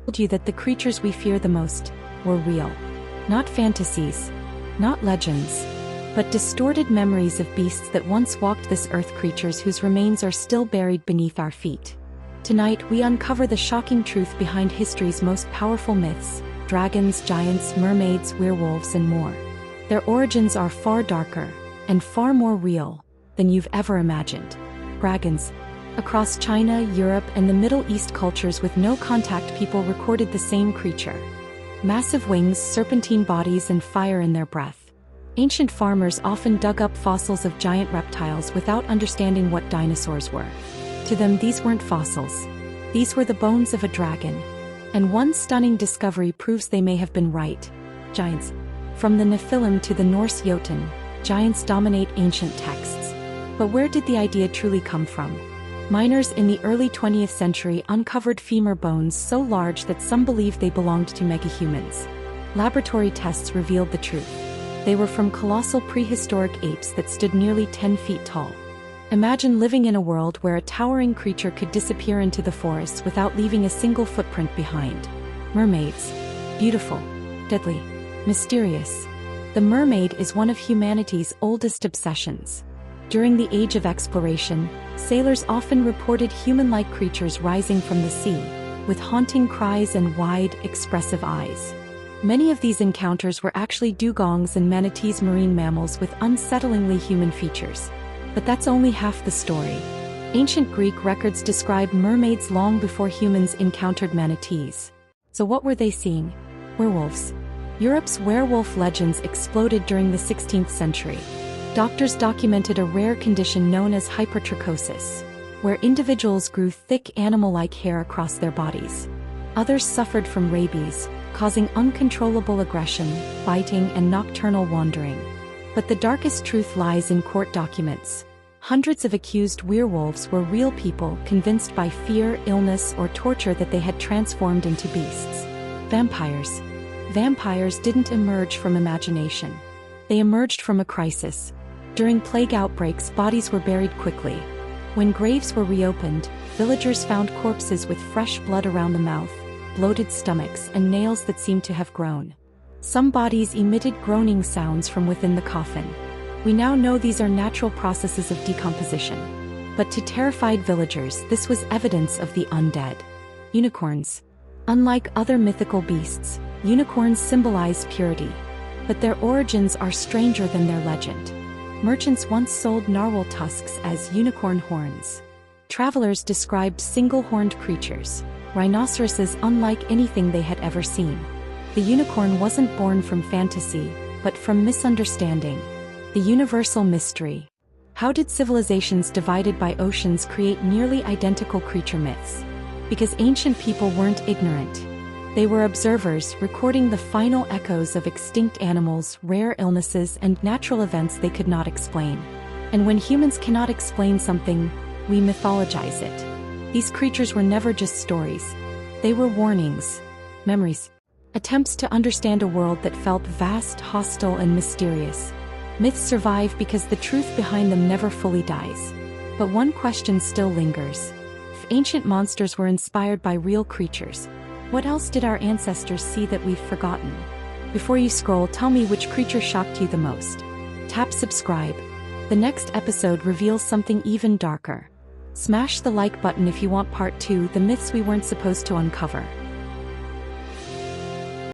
told you that the creatures we fear the most were real. Not fantasies, not legends, but distorted memories of beasts that once walked this earth, creatures whose remains are still buried beneath our feet. Tonight we uncover the shocking truth behind history's most powerful myths: dragons, giants, mermaids, werewolves, and more. Their origins are far darker and far more real than you've ever imagined. Dragons. Across China, Europe, and the Middle East, cultures with no contact people recorded the same creature. Massive wings, serpentine bodies, and fire in their breath. Ancient farmers often dug up fossils of giant reptiles without understanding what dinosaurs were. To them, these weren't fossils. These were the bones of a dragon. And one stunning discovery proves they may have been right. Giants. From the Nephilim to the Norse Jotun, giants dominate ancient texts. But where did the idea truly come from? Miners in the early 20th century uncovered femur bones so large that some believed they belonged to megahumans. Laboratory tests revealed the truth. They were from colossal prehistoric apes that stood nearly 10 feet tall. Imagine living in a world where a towering creature could disappear into the forests without leaving a single footprint behind. Mermaids. Beautiful, deadly, mysterious. The mermaid is one of humanity's oldest obsessions. During the Age of Exploration, sailors often reported human-like creatures rising from the sea, with haunting cries and wide, expressive eyes. Many of these encounters were actually dugongs and manatees, marine mammals with unsettlingly human features. But that's only half the story. Ancient Greek records describe mermaids long before humans encountered manatees. So what were they seeing? Werewolves. Europe's werewolf legends exploded during the 16th century. Doctors documented a rare condition known as hypertrichosis, where individuals grew thick animal-like hair across their bodies. Others suffered from rabies, causing uncontrollable aggression, biting, and nocturnal wandering. But the darkest truth lies in court documents. Hundreds of accused werewolves were real people convinced by fear, illness, or torture that they had transformed into beasts. Vampires. Vampires didn't emerge from imagination. They emerged from a crisis. During plague outbreaks, bodies were buried quickly. When graves were reopened, villagers found corpses with fresh blood around the mouth, bloated stomachs, and nails that seemed to have grown. Some bodies emitted groaning sounds from within the coffin. We now know these are natural processes of decomposition. But to terrified villagers, this was evidence of the undead. Unicorns. Unlike other mythical beasts, unicorns symbolize purity. But their origins are stranger than their legend. Merchants once sold narwhal tusks as unicorn horns. Travelers described single-horned creatures, rhinoceroses unlike anything they had ever seen. The unicorn wasn't born from fantasy, but from misunderstanding. The universal mystery. How did civilizations divided by oceans create nearly identical creature myths? Because ancient people weren't ignorant. They were observers, recording the final echoes of extinct animals, rare illnesses, and natural events they could not explain. And when humans cannot explain something, we mythologize it. These creatures were never just stories. They were warnings, memories, attempts to understand a world that felt vast, hostile, and mysterious. Myths survive because the truth behind them never fully dies. But one question still lingers. If ancient monsters were inspired by real creatures, what else did our ancestors see that we've forgotten? Before you scroll, tell me which creature shocked you the most. Tap subscribe. The next episode reveals something even darker. Smash the like button if you want part 2, the myths we weren't supposed to uncover.